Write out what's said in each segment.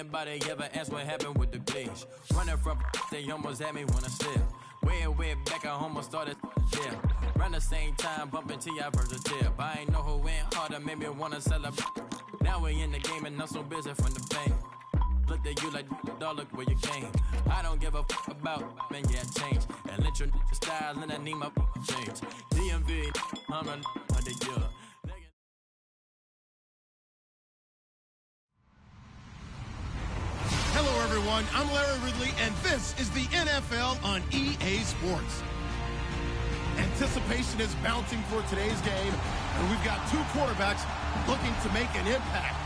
Anybody ever ask what happened with the bleach? Running from they almost had me when I slip. Way back, I almost started yeah. Around the same time, bumping T.I. versus tip. I ain't know who went harder, made me wanna celebrate. Now we in the game and I'm so busy from the fame. Look at you like, dog, look where you came. I don't give a fuck about, man, yeah, change. And let your style and I need my change. DMV, I'm a the year. Hello, everyone. I'm Larry Ridley, and this is the NFL on EA Sports. Anticipation is mounting for today's game, and we've got two quarterbacks looking to make an impact.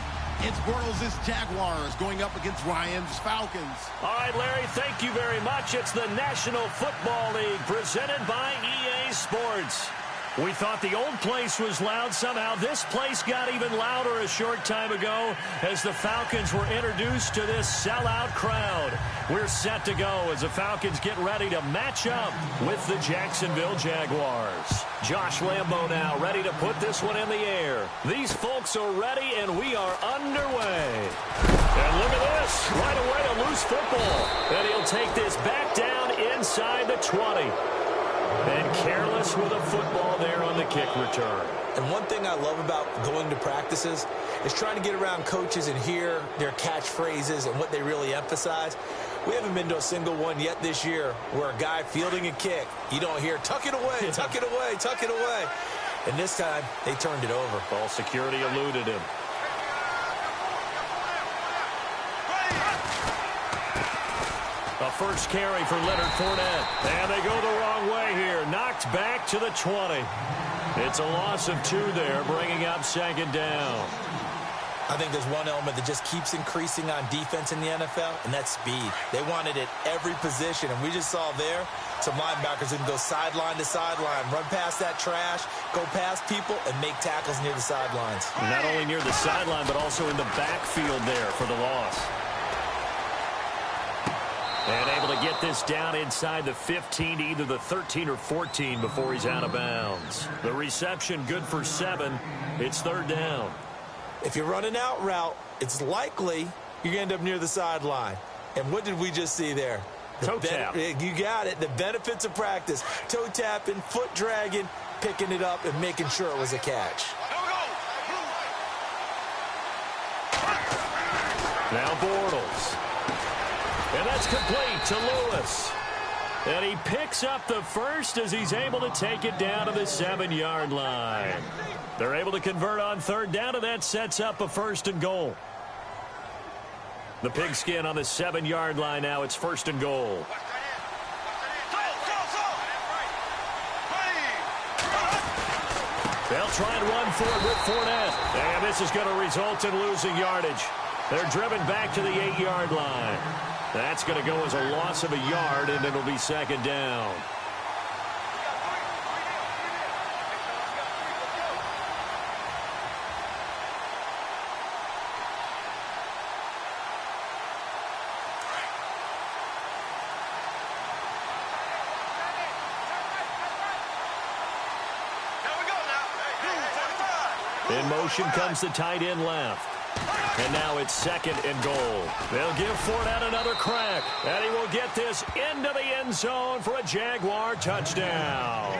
It's Bortles' Jaguars going up against Ryan's Falcons. All right, Larry, thank you very much. It's the National Football League presented by EA Sports. We thought the old place was loud. Somehow this place got even louder a short time ago as the Falcons were introduced to this sellout crowd. We're set to go as the Falcons get ready to match up with the Jacksonville Jaguars. Josh Lambo now ready to put this one in the air. These folks are ready, and we are underway. And look at this. Right away, a loose football. And he'll take this back down inside the 20. And careless with a football there on the kick return. And one thing I love about going to practices is trying to get around coaches and hear their catchphrases and what they really emphasize. We haven't been to a single one yet this year where a guy fielding a kick, you don't hear, tuck it away, tuck it away, tuck it away. And this time, they turned it over. Ball security eluded him. A first carry for Leonard Fournette. And they go the wrong way here. Knocked back to the 20. It's a loss of 2 there, bringing up second down. I think there's one element that just keeps increasing on defense in the NFL, and that's speed. They want it at every position, and we just saw there some linebackers who can go sideline to sideline, run past that trash, go past people, and make tackles near the sidelines. Not only near the sideline, but also in the backfield there for the loss. And able to get this down inside the 15 to either the 13 or 14 before he's out of bounds. The reception good for 7. It's third down. If you're running out route, it's likely you're going to end up near the sideline. And what did we just see there? Toe tap. You got it. The benefits of practice. Toe tapping, foot dragging, picking it up, and making sure it was a catch. Now Bortles. And that's complete to Lewis. And he picks up the first as he's able to take it down to the 7-yard line. They're able to convert on third down, and that sets up a first and goal. The pigskin on the 7-yard line now. It's first and goal. They'll try and run for it with Fournette. And this is going to result in losing yardage. They're driven back to the 8-yard line. That's going to go as a loss of a yard, and it'll be second down. In motion comes the tight end left. And now it's second and goal. They'll give Fournette another crack. And he will get this into the end zone for a Jaguar touchdown.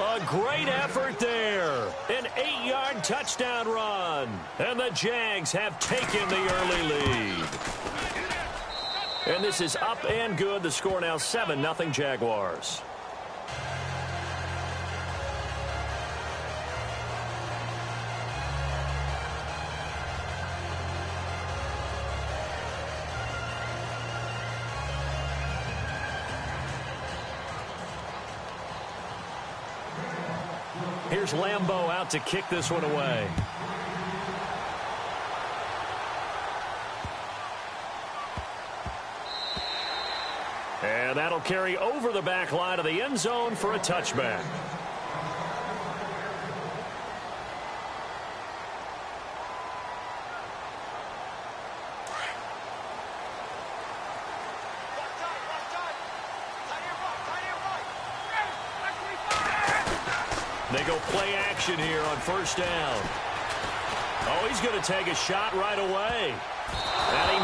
A great effort there. An 8-yard touchdown run. And the Jags have taken the early lead. And this is up and good. The score now 7-0 Jaguars. Here's Lambo out to kick this one away. And that'll carry over the back line of the end zone for a touchback. They go play action here on first down. Oh, he's going to take a shot right away. And he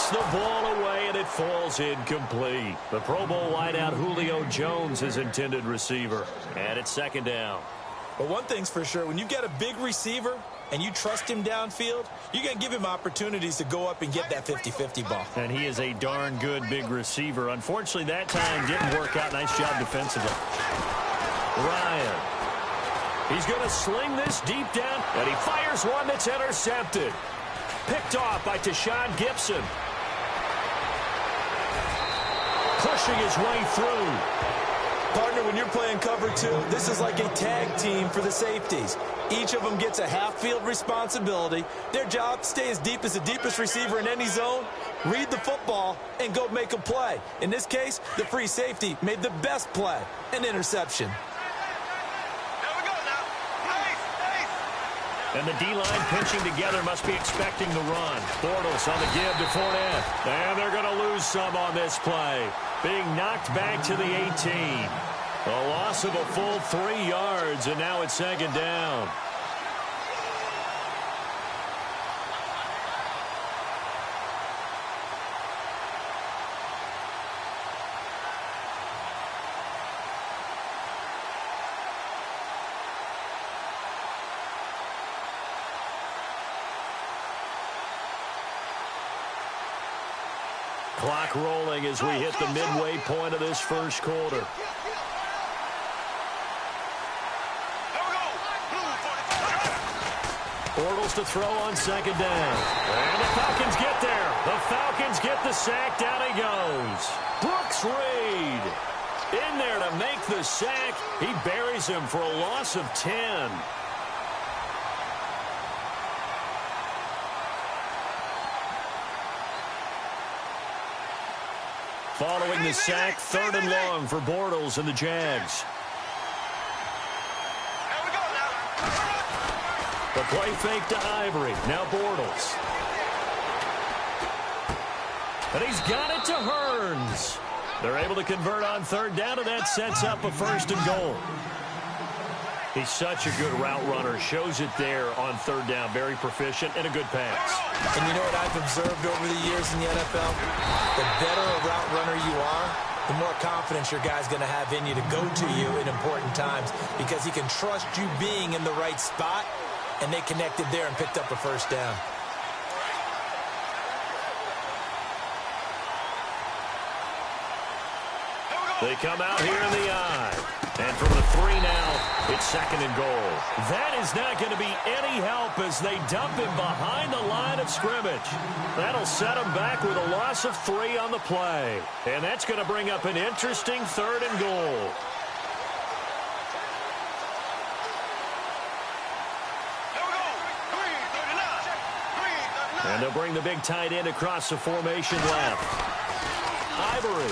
Knocks the ball away, and it falls incomplete. The Pro Bowl wideout Julio Jones is intended receiver. And it's second down. But one thing's for sure, when you get a big receiver and you trust him downfield, you're going to give him opportunities to go up and get that 50-50 ball. And he is a darn good big receiver. Unfortunately, that time didn't work out. Nice job defensively. Ryan. He's going to sling this deep down, and he fires one that's intercepted. Picked off by Tashawn Gibson. Pushing his way through. Partner, when you're playing cover two, this is like a tag team for the safeties. Each of them gets a half-field responsibility. Their job, stay as deep as the deepest receiver in any zone, read the football, and go make a play. In this case, the free safety made the best play, an interception. And the D-line pinching together must be expecting the run. Bortles on the give to Fournette. And they're going to lose some on this play. Being knocked back to the 18. A loss of a full 3 yards, and now it's second down. Clock rolling as we hit the midway point of this first quarter. Bortles to throw on second down. And the Falcons get there. The Falcons get the sack. Down he goes. Brooks Reed in there to make the sack. He buries him for a loss of 10. Following the sack, third and long for Bortles and the Jags. The play fake to Ivory. Now Bortles. And he's got it to Hearns. They're able to convert on third down, and that sets up a first and goal. He's such a good route runner. Shows it there on third down. Very proficient and a good pass. And you know what I've observed over the years in the NFL? The better a route runner you are, the more confidence your guy's going to have in you to go to you in important times because he can trust you being in the right spot, and they connected there and picked up a first down. They come out here in the eye. And from the 3 now, it's second and goal. That is not going to be any help as they dump him behind the line of scrimmage. That'll set him back with a loss of 3 on the play. And that's going to bring up an interesting third and goal. And they'll bring the big tight end across the formation left. Ivory.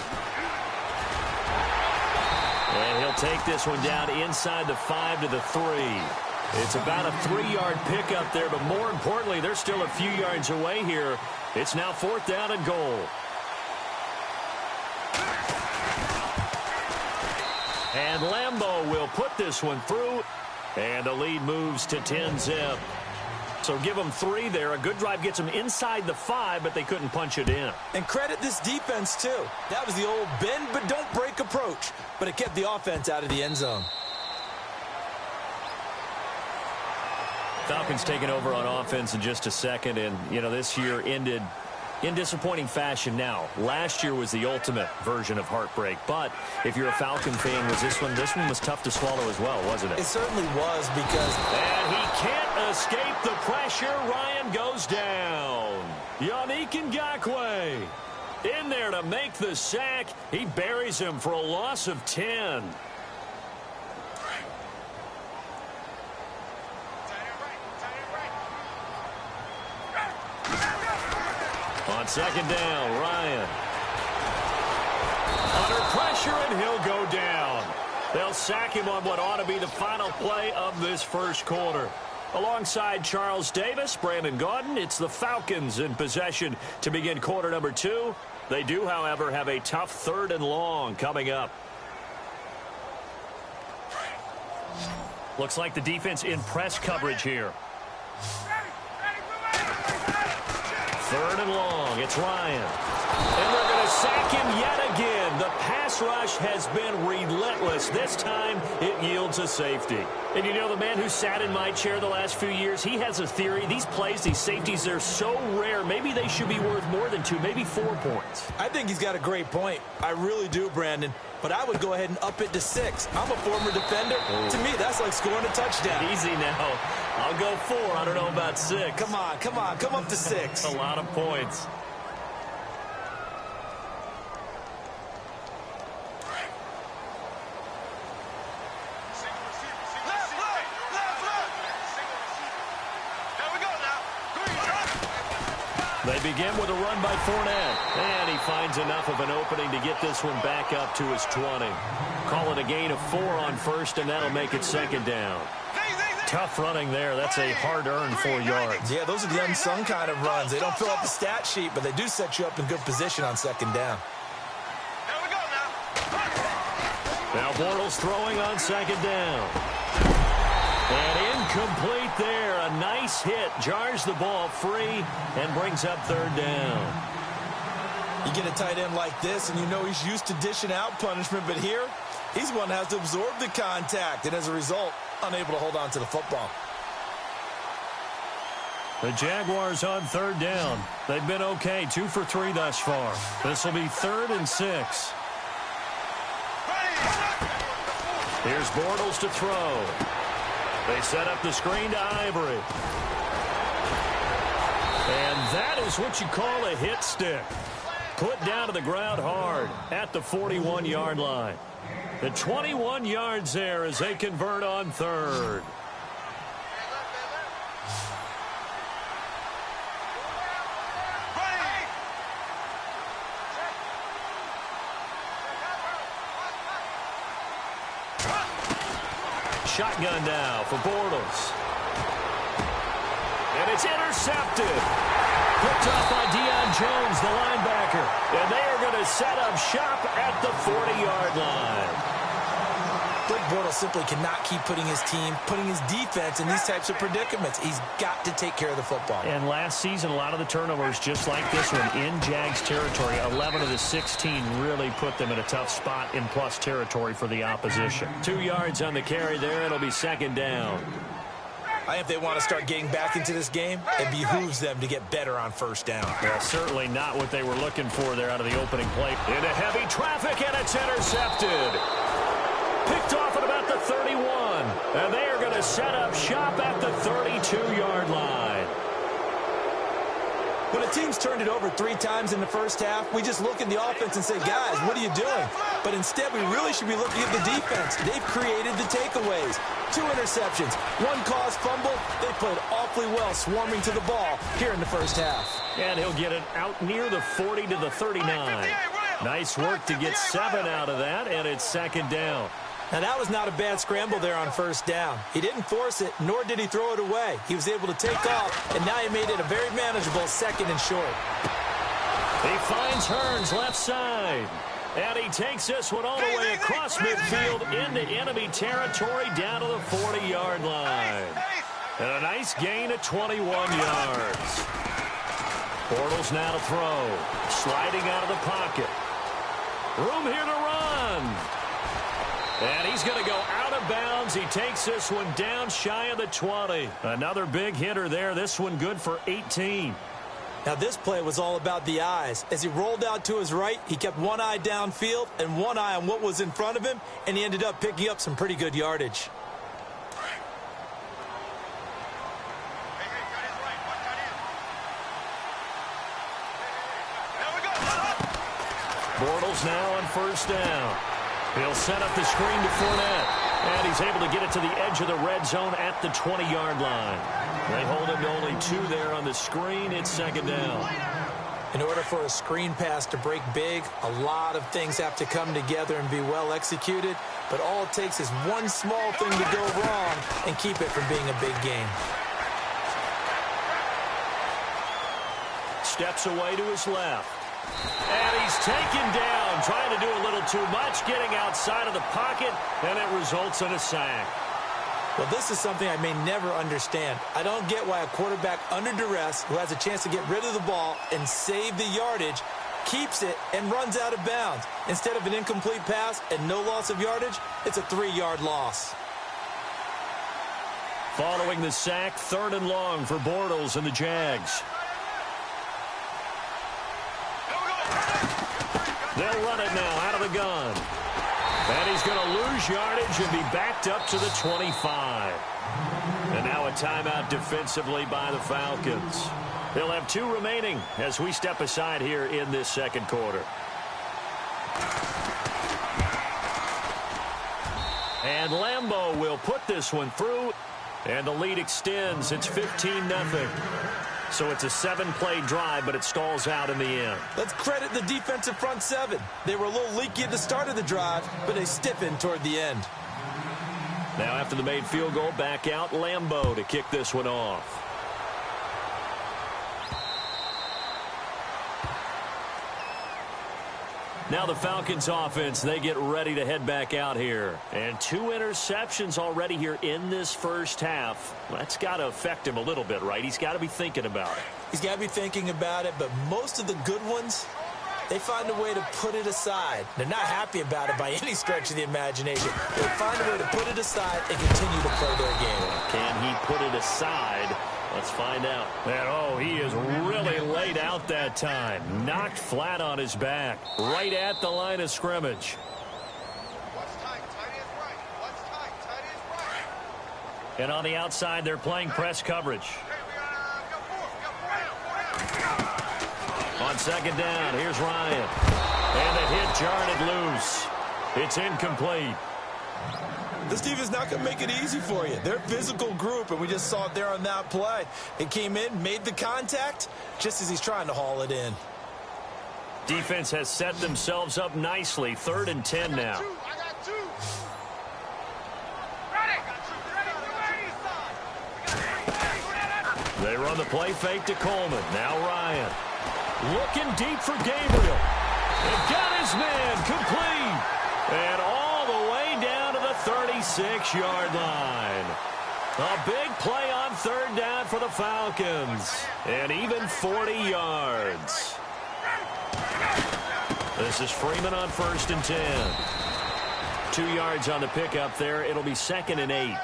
And he'll take this one down inside the 5 to the 3. It's about a 3-yard pickup there, but more importantly, they're still a few yards away here. It's now fourth down and goal. And Lambeau will put this one through, and the lead moves to 10-zip. So give them 3 there. A good drive gets them inside the 5, but they couldn't punch it in. And credit this defense, too. That was the old bend but don't break approach, but it kept the offense out of the end zone. Falcons taking over on offense in just a second, and, you know, this year ended in disappointing fashion now. Last year was the ultimate version of heartbreak, but if you're a Falcon fan, this one was tough to swallow as well, wasn't it? It certainly was because... And he can't escape the pressure. Ryan goes down. Yannick Ngakoue in there to make the sack. He buries him for a loss of 10. On second down, Ryan. Under pressure, and he'll go down. They'll sack him on what ought to be the final play of this first quarter. Alongside Charles Davis, Brandon Gaudin, it's the Falcons in possession to begin quarter number 2. They do, however, have a tough third and long coming up. Looks like the defense in press coverage here. 3rd and long. It's Ryan. And they're going to sack him yet again. The pass rush has been relentless. This time, it yields a safety. And you know, the man who sat in my chair the last few years, he has a theory. These plays, these safeties, they're so rare. Maybe they should be worth more than 2, maybe 4 points. I think he's got a great point. I really do, Brandon. But I would go ahead and up it to 6. I'm a former defender. Oh. To me, that's like scoring a touchdown. Easy now. I'll go 4. I don't know about 6. Come on. Come up to 6. A lot of points. They begin with a run by Fournette. And he finds enough of an opening to get this one back up to his 20. Call it a gain of 4 on 1st, and that'll make it 2nd down. Tough running there. That's a hard-earned 4 yards. Yeah, those are the unsung kind of runs. They don't fill up the stat sheet, but they do set you up in good position on 2nd down. Now Bortles throwing on 2nd down. And incomplete there. A nice hit. Jars the ball free and brings up 3rd down. You get a tight end like this, and you know he's used to dishing out punishment, but here, he's one that has to absorb the contact, and as a result, unable to hold on to the football. The Jaguars on 3rd down. They've been okay, 2 for 3 thus far. This will be 3rd and 6. Here's Bortles to throw. They set up the screen to Ivory. And that is what you call a hit stick. Put down to the ground hard at the 41-yard line. The 21 yards there as they convert on 3rd. Shotgun now for Bortles. And it's intercepted. Picked off by Deion Jones, the linebacker. And they are going to set up shop at the 40-yard line. Blake Bortles simply cannot keep putting his defense in these types of predicaments. He's got to take care of the football. And last season, a lot of the turnovers, just like this one, in Jags territory. 11 of the 16 really put them in a tough spot in plus territory for the opposition. 2 yards on the carry there. It'll be 2nd down. I think if they want to start getting back into this game, it behooves them to get better on 1st down. Well, certainly not what they were looking for there out of the opening play. Into heavy traffic, and it's intercepted. Picked off at about the 31. And they are going to set up shop at the 32-yard line. When a team's turned it over 3 times in the first half, we just look at the offense and say, guys, what are you doing? But instead, we really should be looking at the defense. They've created the takeaways. 2 interceptions, 1 caused fumble. They played awfully well swarming to the ball here in the first half. And he'll get it out near the 40 to the 39. Nice work to get 7 out of that, and it's 2nd down. Now, that was not a bad scramble there on 1st down. He didn't force it, nor did he throw it away. He was able to take off, and now he made it a very manageable 2nd and short. He finds Hearns left side. And he takes this one all the way across midfield into enemy territory down to the 40-yard line. And a nice gain of 21 yards. Bortles now to throw. Sliding out of the pocket. Room here to run. And he's going to go out of bounds. He takes this one down shy of the 20. Another big hitter there. This one good for 18. Now, this play was all about the eyes. As he rolled out to his right, he kept one eye downfield and one eye on what was in front of him, and he ended up picking up some pretty good yardage. Bortles now on 1st down. He'll set up the screen to Fournette. And he's able to get it to the edge of the red zone at the 20-yard line. They hold him to only 2 there on the screen. It's 2nd down. In order for a screen pass to break big, a lot of things have to come together and be well executed. But all it takes is one small thing to go wrong and keep it from being a big game. Steps away to his left. And he's taken down, trying to do a little too much, getting outside of the pocket, and it results in a sack. Well, this is something I may never understand. I don't get why a quarterback under duress who has a chance to get rid of the ball and save the yardage keeps it and runs out of bounds. Instead of an incomplete pass and no loss of yardage, it's a 3-yard loss. Following the sack, 3rd and long for Bortles and the Jags. They'll run it now out of the gun. And he's going to lose yardage and be backed up to the 25. And now a timeout defensively by the Falcons. They'll have 2 remaining as we step aside here in this second quarter. And Lambeau will put this one through. And the lead extends. It's 15-0. So it's a 7-play drive, but it stalls out in the end. Let's credit the defensive front 7. They were a little leaky at the start of the drive, but they stiffened toward the end. Now after the made field goal, back out Lambeau to kick this one off. Now the Falcons offense, they get ready to head back out here. And 2 interceptions already here in this first half. That's got to affect him a little bit, right? He's got to be thinking about it. He's got to be thinking about it, but most of the good ones, they find a way to put it aside. They're not happy about it by any stretch of the imagination. They find a way to put it aside and continue to play their game. Can he put it aside? Let's find out. And he is really laid out that time. Knocked flat on his back. Right at the line of scrimmage. And on the outside, they're playing press coverage. On 2nd down, here's Ryan. And the hit jarred it loose. It's incomplete. This defense is not going to make it easy for you. They're a physical group, and we just saw it there on that play. It came in, made the contact, just as he's trying to haul it in. Defense has set themselves up nicely. 3rd and 10 now. They run the play fake to Coleman. Now Ryan. Looking deep for Gabriel. And got his man complete. And all the way down to the 36-yard line. A big play on 3rd down for the Falcons. And even 40 yards. This is Freeman on 1st and 10. 2 yards on the pickup there. It'll be 2nd and 8.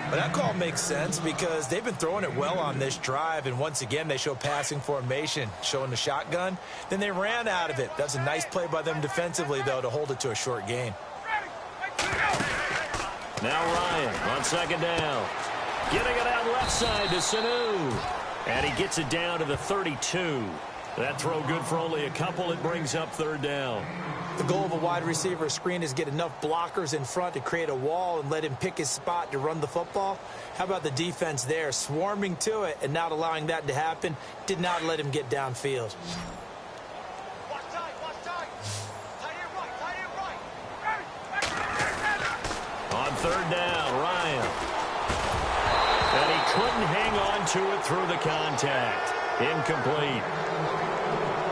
But that call makes sense because they've been throwing it well on this drive, and once again they show passing formation, showing the shotgun. Then they ran out of it. That's a nice play by them defensively, though, to hold it to a short gain. Now Ryan on 2nd down. Getting it out left side to Sanu. And he gets it down to the 32. That throw good for only a couple. It brings up 3rd down. The goal of a wide receiver screen is get enough blockers in front to create a wall and let him pick his spot to run the football. How about the defense there, swarming to it and not allowing that to happen? Did not let him get downfield. On 3rd down, Ryan. And he couldn't hang on to it through the contact. Incomplete.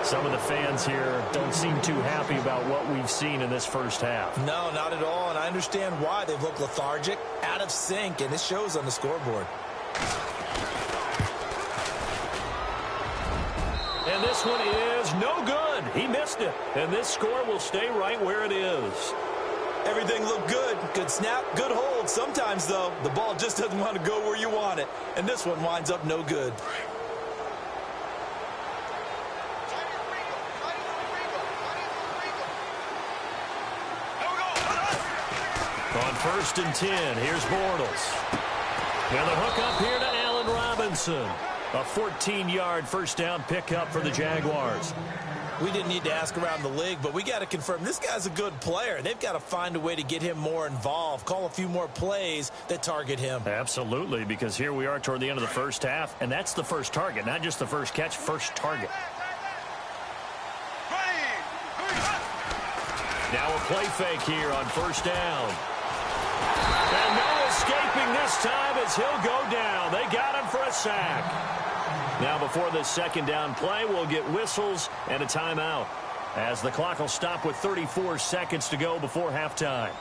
Some of the fans here don't seem too happy about what we've seen in this first half. No, not at all, and I understand why. They've looked lethargic, out of sync, and it shows on the scoreboard. And this one is no good. He missed it, and this score will stay right where it is. Everything looked good. Good snap, good hold. Sometimes, though, the ball just doesn't want to go where you want it, and this one winds up no good. On 1st and 10, here's Bortles. And the hook up here to Allen Robinson. A 14-yard first down pickup for the Jaguars. We didn't need to ask around the league, but we got to confirm this guy's a good player. They've got to find a way to get him more involved, call a few more plays that target him. Absolutely, because here we are toward the end of the first half, and that's the first target, not just the first catch, first target. Now a play fake here on 1st down. And no escaping this time as he'll go down. They got him for a sack. Now before this 2nd down play, we'll get whistles and a timeout, as the clock will stop with 34 seconds to go before halftime.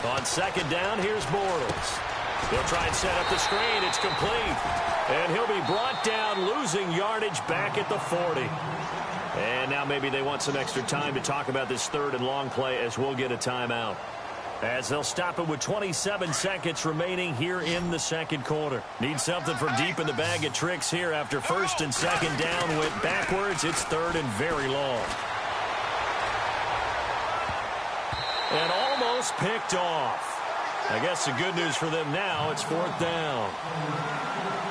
On second down, here's Bortles. He'll try and set up the screen. It's complete. And he'll be brought down, losing yardage back at the 40. And now maybe they want some extra time to talk about this third and long play as we'll get a timeout. As they'll stop it with 27 seconds remaining here in the second quarter. Need something from deep in the bag of tricks here after first and second down went backwards. It's third and very long. And almost picked off. I guess the good news for them now, it's fourth down.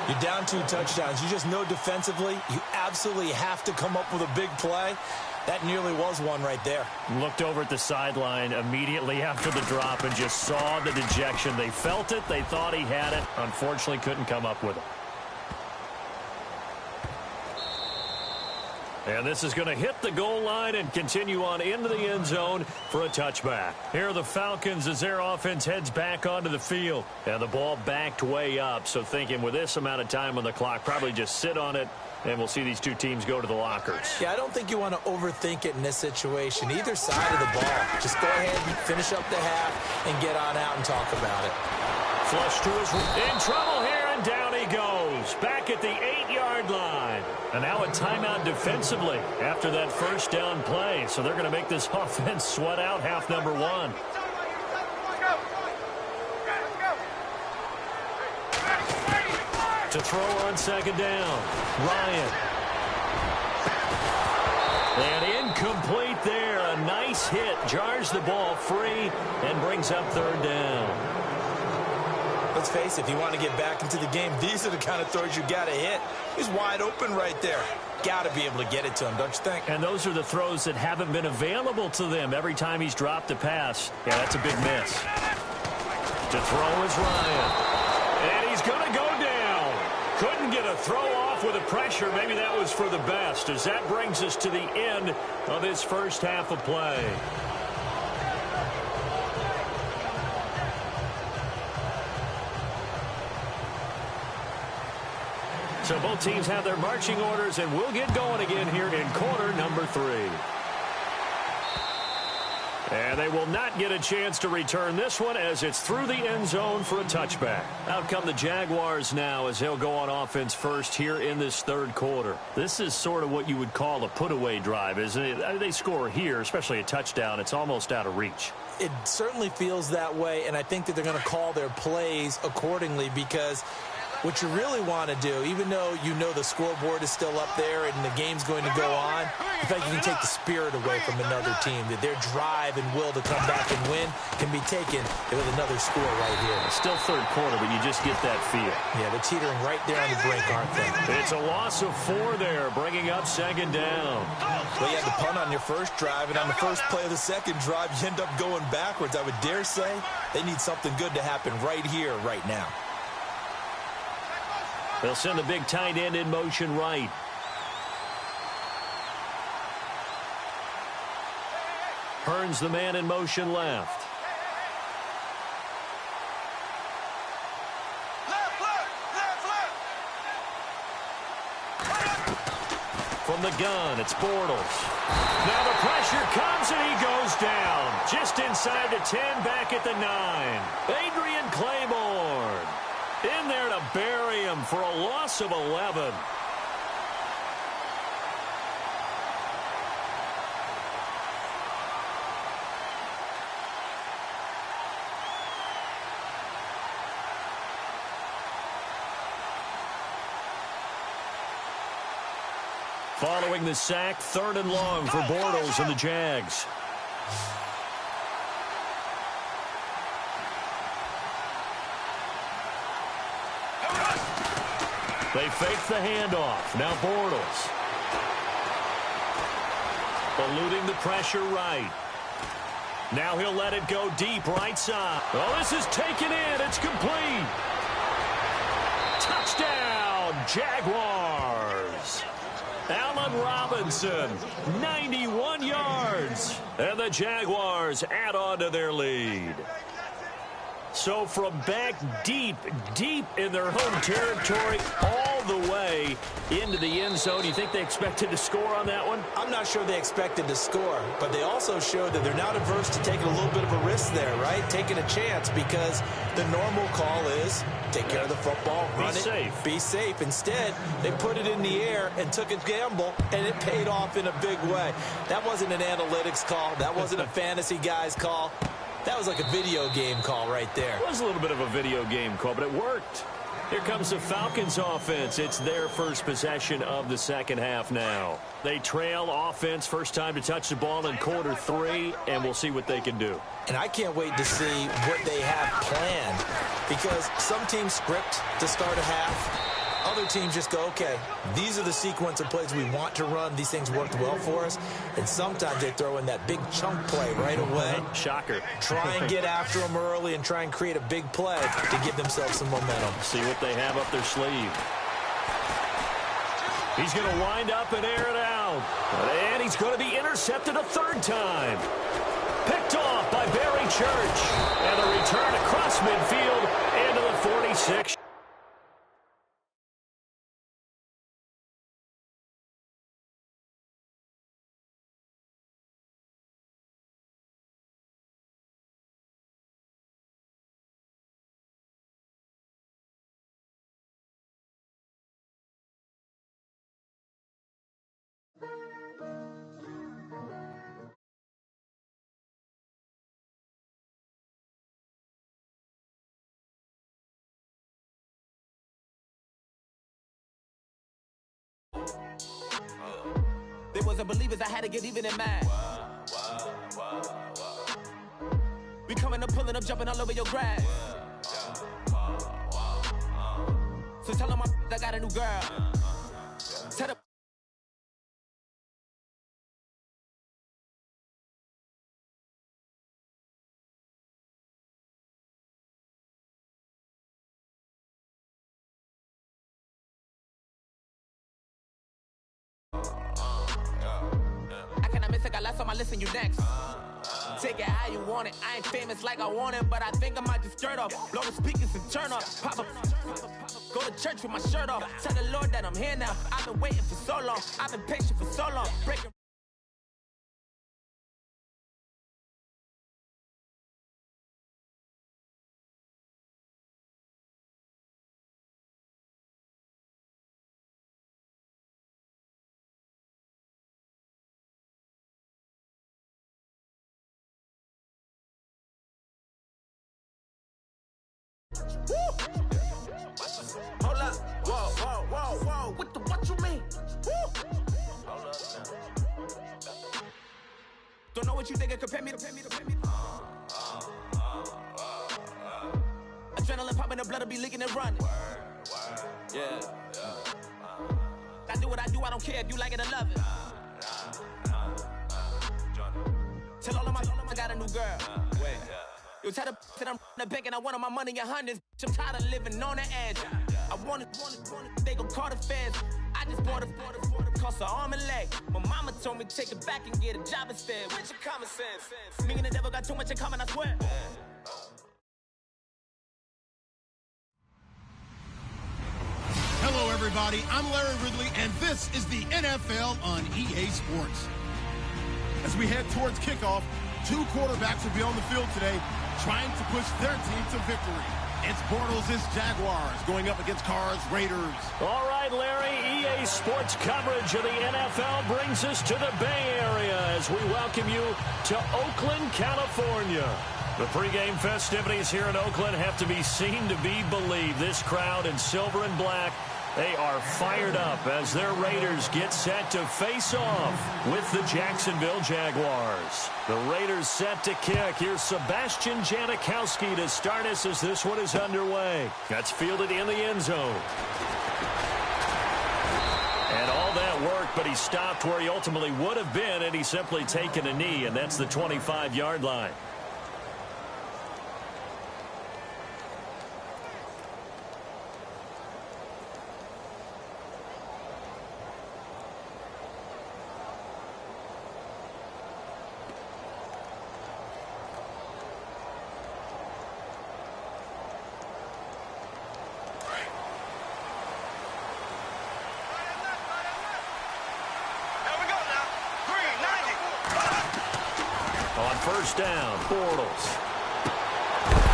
You're down 2 touchdowns. You just know defensively you absolutely have to come up with a big play. That nearly was one right there. Looked over at the sideline immediately after the drop and just saw the dejection. They felt it. They thought he had it. Unfortunately, couldn't come up with it. And this is going to hit the goal line and continue on into the end zone for a touchback. Here are the Falcons as their offense heads back onto the field. And the ball backed way up, so thinking with this amount of time on the clock, probably just sit on it, and we'll see these two teams go to the lockers. Yeah, I don't think you want to overthink it in this situation. Either side of the ball. Just go ahead and finish up the half and get on out and talk about it. Flush to his in trouble here, and down he goes. Back at the 8-yard line. And now a timeout defensively after that first down play. So they're going to make this offense sweat out half number 1. To throw on second down, Ryan. And incomplete there. A nice hit. Jars the ball free and brings up third down. Let's face it, if you want to get back into the game, these are the kind of throws you got to hit. He's wide open right there. Got to be able to get it to him, don't you think? And those are the throws that haven't been available to them every time he's dropped a pass. Yeah, that's a big miss. To throw is Ryan. And he's going to go down. Couldn't get a throw off with the pressure. Maybe that was for the best, as that brings us to the end of his first half of play. So both teams have their marching orders, and we'll get going again here in quarter number 3. And they will not get a chance to return this one as it's through the end zone for a touchback. Out come the Jaguars now as they'll go on offense first here in this third quarter. This is sort of what you would call a put-away drive, isn't it? They score here, especially a touchdown. It's almost out of reach. It certainly feels that way, and I think that they're going to call their plays accordingly because what you really want to do, even though you know the scoreboard is still up there and the game's going to go on, in fact, you can take the spirit away from another team, that their drive and will to come back and win can be taken with another score right here. It's still third quarter, but you just get that feel. Yeah, they're teetering right there on the brink, aren't they? It's a loss of 4 there, bringing up second down. Well, you had to punt on your first drive, and on the first play of the second drive, you end up going backwards. I would dare say they need something good to happen right here, right now. They'll send the big tight end in motion right. Hearns the man in motion left. From the gun, it's Bortles. Now the pressure comes and he goes down. Just inside the 10, back at the 9. Adrian Claiborne in there to bury him for a loss of 11. Following the sack, third and long for Bortles and the Jags. They fake the handoff. Now Bortles. Eluding the pressure right. Now he'll let it go deep right side. Oh, this is taken in. It's complete. Touchdown, Jaguars. Allen Robinson, 91 yards. And the Jaguars add on to their lead. So from back deep in their home territory, all the way into the end zone, you think they expected to score on that one? I'm not sure they expected to score, but they also showed that they're not averse to taking a little bit of a risk there, right? Taking a chance, because the normal call is take care of the football, run it, be safe. Instead, they put it in the air and took a gamble, and it paid off in a big way. That wasn't an analytics call. That wasn't a fantasy guy's call. That was like a video game call right there. It was a little bit of a video game call, but it worked. Here comes the Falcons offense. It's their first possession of the second half now. They trail offense, first time to touch the ball in quarter 3, and we'll see what they can do. And I can't wait to see what they have planned, because some teams script to start a half. Other teams just go, okay, these are the sequence of plays we want to run. These things worked well for us. And sometimes they throw in that big chunk play right away. Shocker. Try and get after them early and try and create a big play to give themselves some momentum. See what they have up their sleeve. He's going to wind up and air it out. And he's going to be intercepted a third time. Picked off by Barry Church. And a return across midfield into the 46. They wasn't believers, I had to get even in mind. We coming up, pulling up, jumping all over your grass. So tell them I got a new girl. Tell them. I last time I listen, you next. Take it how you want it. I ain't famous like I want it, but I think I might just stir off. Blow the speakers and turn up. Pop up. Go to church with my shirt off. Tell the Lord that I'm here now. I've been waiting for so long. I've been patient for so long. Breaking. Hold up, whoa, what you mean? Hold up now. Don't know what you think, compare me to. Adrenaline popping, the blood will be leaking and running. Yeah. I do what I do, I don't care if you like it or love it. Tell all of my I got a new girl. Wait. You tell the that I'm the bank and I want all my money in hundreds. I'm tired of living on the edge. I want it, they gon' call the feds. I just bought a cost an arm and leg. My mama told me take it back and get a job instead. Where's your common sense? Me and the devil got too much in common, I swear. Hello, everybody. I'm Larry Ridley, and this is the NFL on EA Sports. As we head towards kickoff, 2 quarterbacks will be on the field today trying to push their team to victory. It's Bortles' Jaguars going up against Carr's Raiders. All right, Larry, EA Sports coverage of the NFL brings us to the Bay Area as we welcome you to Oakland, California. The pregame festivities here in Oakland have to be seen to be believed. This crowd in silver and black, they are fired up as their Raiders get set to face off with the Jacksonville Jaguars. The Raiders set to kick. Here's Sebastian Janikowski to start us as this one is underway. That's fielded in the end zone. And all that work, but he stopped where he ultimately would have been, and he's simply taken a knee, and that's the 25-yard line. first down. Bortles.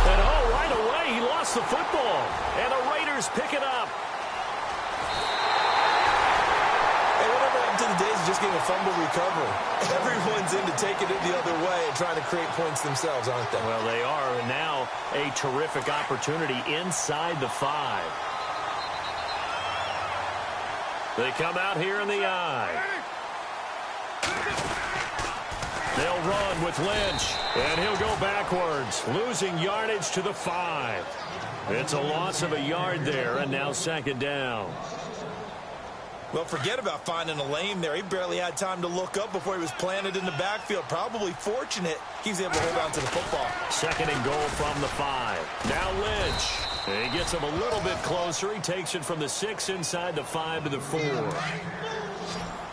And right away, he lost the football. And the Raiders pick it up. Hey, whatever happened to the days of just getting a fumble recovery? Everyone's into taking it the other way and trying to create points themselves, aren't they? Well, they are. And now a terrific opportunity inside the 5. They come out here in the I. They'll run with Lynch, and he'll go backwards, losing yardage to the 5. It's a loss of a yard there, and now second down. Well, forget about finding a lane there. He barely had time to look up before he was planted in the backfield. Probably fortunate he was able to hold on to the football. Second and goal from the 5. Now Lynch. He gets him a little bit closer. He takes it from the 6 inside the 5 to the 4.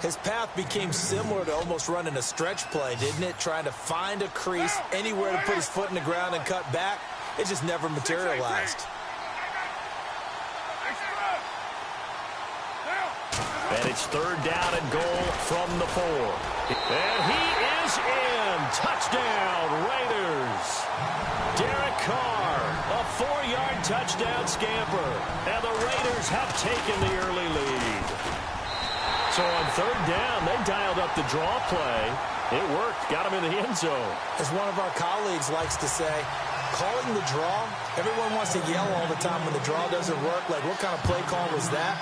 His path became similar to almost running a stretch play, didn't it? Trying to find a crease, anywhere to put his foot in the ground and cut back. It just never materialized. And it's third down and goal from the 4. And he is in. Touchdown, Raiders. Derek Carr, a 4-yard touchdown scamper. And the Raiders have taken the early lead. So on third down, they dialed up the draw play. It worked. Got him in the end zone. As one of our colleagues likes to say, calling the draw, everyone wants to yell all the time when the draw doesn't work. Like, what kind of play call was that?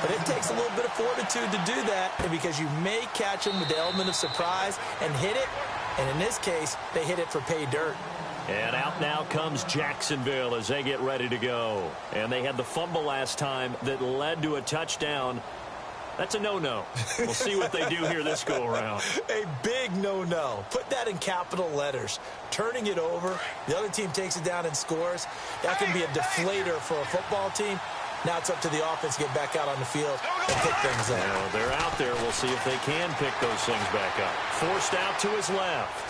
But it takes a little bit of fortitude to do that, and because you may catch them with the element of surprise and hit it. And in this case, they hit it for pay dirt. And out now comes Jacksonville as they get ready to go. And they had the fumble last time that led to a touchdown. That's a no-no. We'll see what they do here this go-around. A big no-no. Put that in capital letters. Turning it over, the other team takes it down and scores. That can be a deflator for a football team. Now it's up to the offense to get back out on the field and pick things up. Now, they're out there. We'll see if they can pick those things back up. Forced out to his left.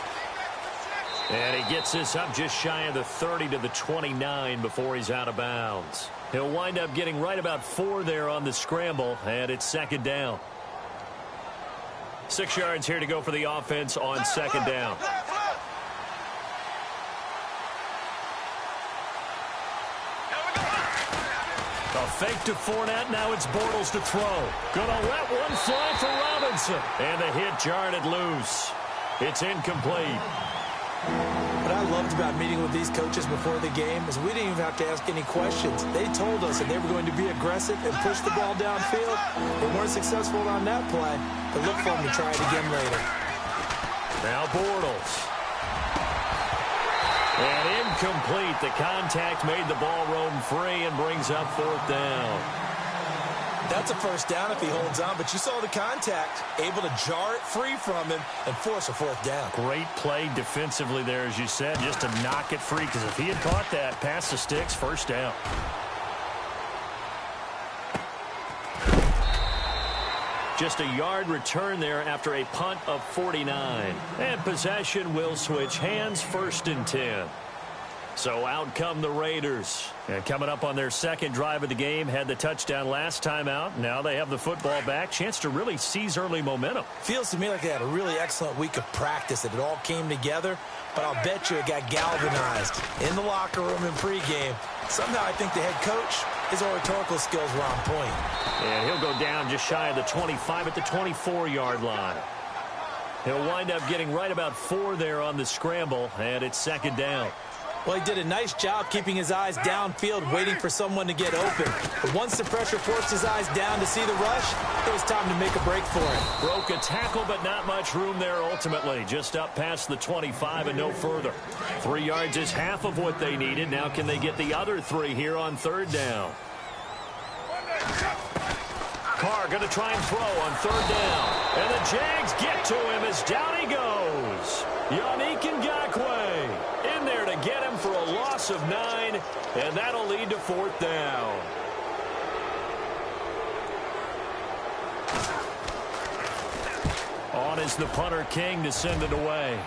And he gets this up just shy of the 30 to the 29 before he's out of bounds. He'll wind up getting right about 4 there on the scramble, and it's second down. 6 yards here to go for the offense on second down. A fake to Fournette. Now it's Bortles to throw. Gonna let one fly for Robinson. And the hit jarred it loose. It's incomplete. What I loved about meeting with these coaches before the game is we didn't even have to ask any questions. They told us that they were going to be aggressive and push the ball downfield. They weren't successful on that play, but look for them to try it again later. Now Bortles. And incomplete. The contact made the ball roam free and brings up fourth down. That's a first down if he holds on, but you saw the contact, able to jar it free from him and force a fourth down. Great play defensively there, as you said, just to knock it free, because if he had caught that, past the sticks, first down. Just a yard return there after a punt of 49. And possession will switch hands, 1st and 10. So out come the Raiders. And coming up on their second drive of the game, had the touchdown last time out. Now they have the football back. Chance to really seize early momentum. Feels to me like they had a really excellent week of practice, that it all came together. But I'll bet you it got galvanized in the locker room in pregame. Somehow I think the head coach, his oratorical skills were on point. And he'll go down just shy of the 25 at the 24-yard line. He'll wind up getting right about 4 there on the scramble, and it's second down. Well, he did a nice job keeping his eyes downfield, waiting for someone to get open. But once the pressure forced his eyes down to see the rush, it was time to make a break for him. Broke a tackle, but not much room there ultimately. Just up past the 25 and no further. 3 yards is half of what they needed. Now can they get the other 3 here on third down? Carr going to try and throw on third down. And the Jags get to him as down he goes. Yannick Ngakoue in there to get him for a loss of 9, and that'll lead to fourth down. On is the punter King to send it away.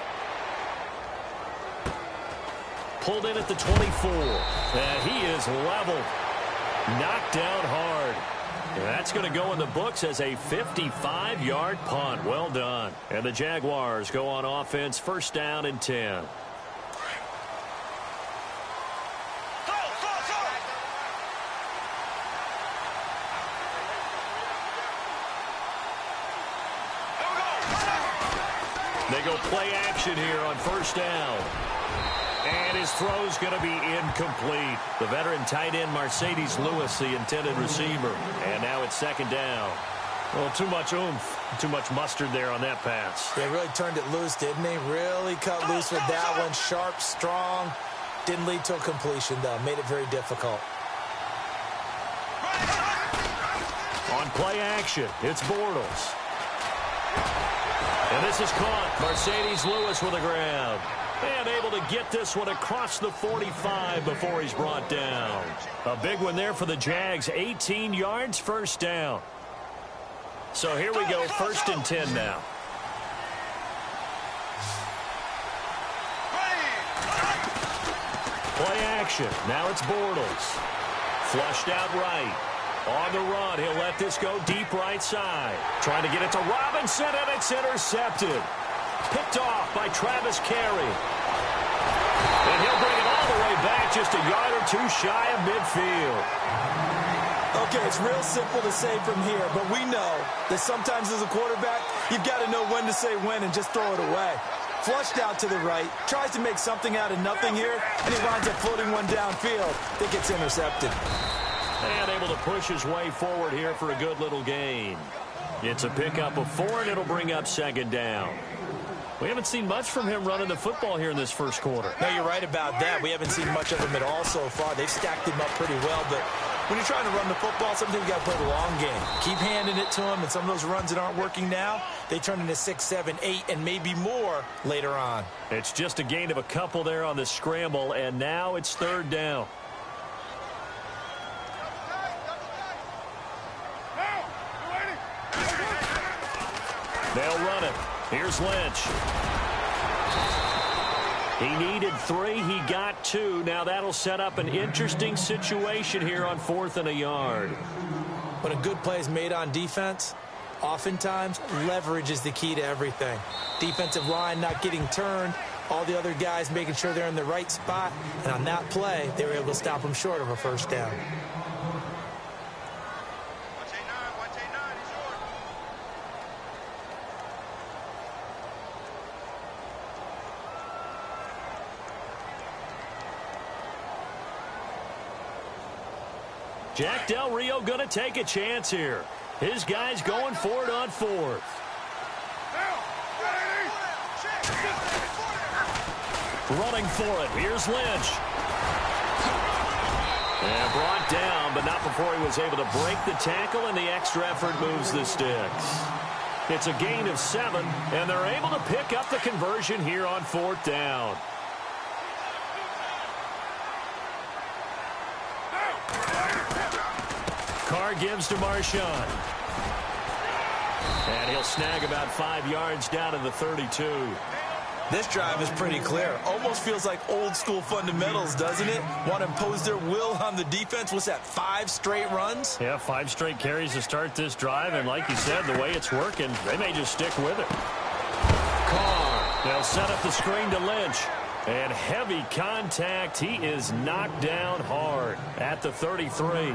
Pulled in at the 24, and he is leveled. Knocked down hard. And that's going to go in the books as a 55-yard punt. Well done. And the Jaguars go on offense, first down and 10. They go play action here on first down. And his throw's going to be incomplete. The veteran tight end Mercedes Lewis, the intended receiver. And now it's second down. Well, too much oomph, too much mustard there on that pass. They really turned it loose, didn't they? Really cut loose with that one. Sharp, strong. Didn't lead to a completion, though. Made it very difficult. On play action, it's Bortles. And this is caught. Mercedes Lewis with a grab. And able to get this one across the 45 before he's brought down. A big one there for the Jags. 18 yards, first down. So here we go, first and 10 now. Play action. Now it's Bortles. Flushed out right. On the run, he'll let this go deep right side. Trying to get it to Robinson, and it's intercepted. Picked off by Travis Carey. And he'll bring it all the way back, just a yard or two shy of midfield. Okay, it's real simple to say from here, but we know that sometimes as a quarterback, you've got to know when to say when and just throw it away. Flushed out to the right, tries to make something out of nothing here, and he winds up floating one downfield that gets intercepted. And able to push his way forward here for a good little gain. It's a pickup of 4, and it'll bring up second down. We haven't seen much from him running the football here in this first quarter. No, you're right about that. We haven't seen much of him at all so far. They've stacked him up pretty well, but when you're trying to run the football, sometimes you got to play the long game. Keep handing it to him, and some of those runs that aren't working now, they turn into 6, 7, 8, and maybe more later on. It's just a gain of a couple there on the scramble, and now it's third down. They'll run it. Here's Lynch. He needed 3. He got 2. Now that'll set up an interesting situation here on 4th and a yard. When a good play is made on defense, oftentimes leverage is the key to everything. Defensive line not getting turned, all the other guys making sure they're in the right spot, and on that play, they were able to stop them short of a first down. Jack Del Rio going to take a chance here. His guy's going for it on 4th. Running for it. Here's Lynch. And brought down, but not before he was able to break the tackle, and the extra effort moves the sticks. It's a gain of 7, and they're able to pick up the conversion here on 4th down. Carr gives to Marshawn. And he'll snag about 5 yards down to the 32. This drive is pretty clear. Almost feels like old school fundamentals, doesn't it? Want to impose their will on the defense. What's that, 5 straight runs? Yeah, 5 straight carries to start this drive. And like you said, the way it's working, they may just stick with it. Carr. They'll set up the screen to Lynch. And heavy contact. He is knocked down hard at the 33.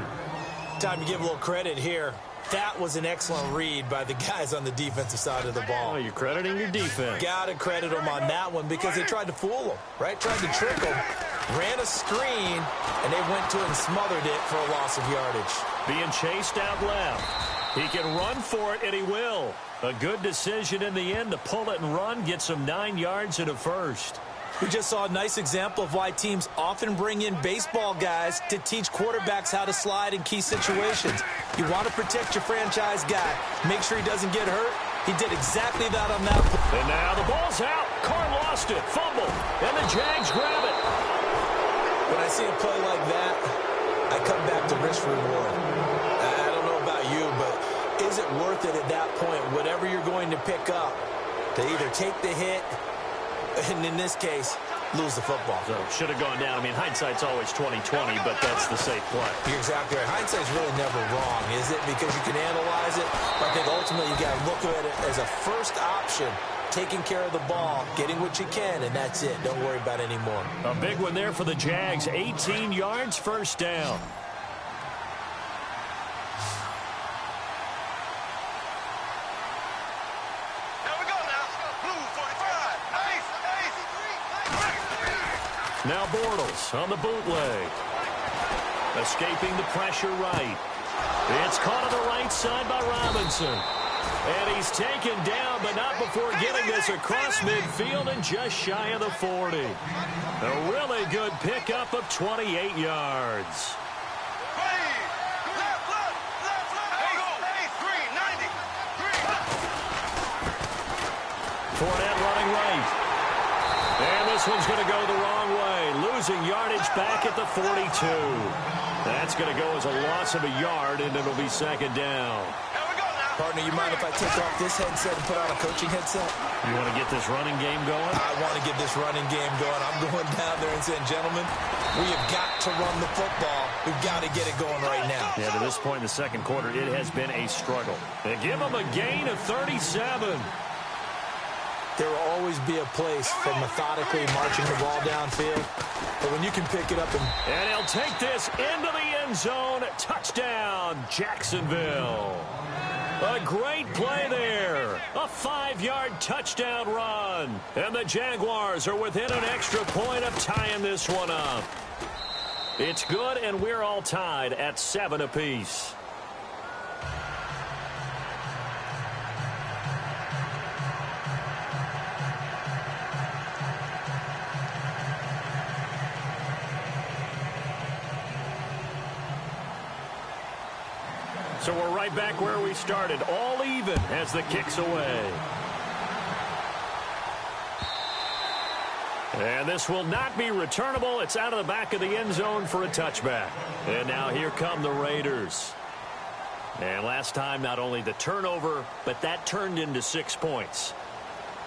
Time to give a little credit here. That was an excellent read by the guys on the defensive side of the ball. Oh, you're crediting your defense. Got to credit them on that one because they tried to fool them, right? Tried to trick them, ran a screen, and they went to it and smothered it for a loss of yardage. Being chased out left. He can run for it, and he will. A good decision in the end to pull it and run, get some 9 yards and a first. We just saw a nice example of why teams often bring in baseball guys to teach quarterbacks how to slide in key situations. You want to protect your franchise guy. Make sure he doesn't get hurt. He did exactly that on that play. And now the ball's out. Carr lost it. Fumble. And the Jags grab it. When I see a play like that, I come back to risk reward. I don't know about you, but is it worth it at that point, whatever you're going to pick up, to either take the hit, and in this case, lose the football. So should have gone down. I mean, hindsight's always 20/20, but that's the safe play. You're exactly right. Hindsight's really never wrong, is it? Because you can analyze it. But I think ultimately you got to look at it as a first option, taking care of the ball, getting what you can, and that's it. Don't worry about it anymore. A big one there for the Jags. 18 yards, first down. Now Bortles on the bootleg. Escaping the pressure right. It's caught on the right side by Robinson. And he's taken down, but not before getting this across midfield and just shy of the 40. A really good pickup of 28 yards. Fournette running right. And this one's going to go the wrong way. Losing yardage back at the 42. That's going to go as a loss of a yard, and it'll be second down. Partner, you mind if I take off this headset and put on a coaching headset? You want to get this running game going? I want to get this running game going. I'm going down there and saying, gentlemen, we have got to run the football. We've got to get it going right now. Yeah, to this point in the second quarter, it has been a struggle. They give them a gain of 37. There will always be a place for methodically marching the ball downfield. But when you can pick it up and he'll take this into the end zone. Touchdown, Jacksonville. A great play there. A 5-yard touchdown run. And the Jaguars are within an extra point of tying this one up. It's good, and we're all tied at 7 apiece. So we're right back where we started, all even as the kick's away. And this will not be returnable. It's out of the back of the end zone for a touchback. And now here come the Raiders. And last time, not only the turnover, but that turned into 6 points.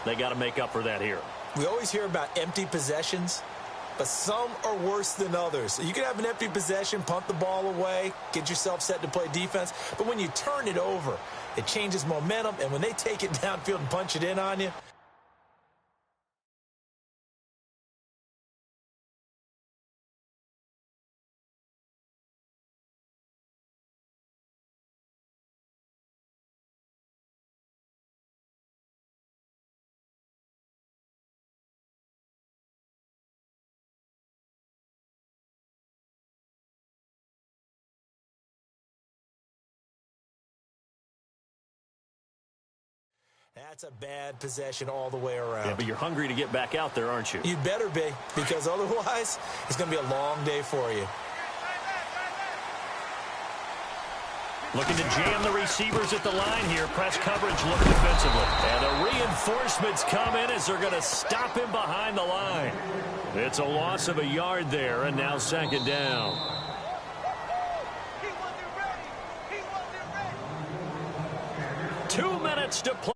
They got to make up for that here. We always hear about empty possessions, but some are worse than others. You can have an empty possession, punt the ball away, get yourself set to play defense. But when you turn it over, it changes momentum. And when they take it downfield and punch it in on you, that's a bad possession all the way around. Yeah, but you're hungry to get back out there, aren't you? You'd better be, because otherwise it's going to be a long day for you. Looking to jam the receivers at the line here. Press coverage look defensively. And the reinforcements come in as they're going to stop him behind the line. It's a loss of a yard there, and now second down. 2 minutes to play.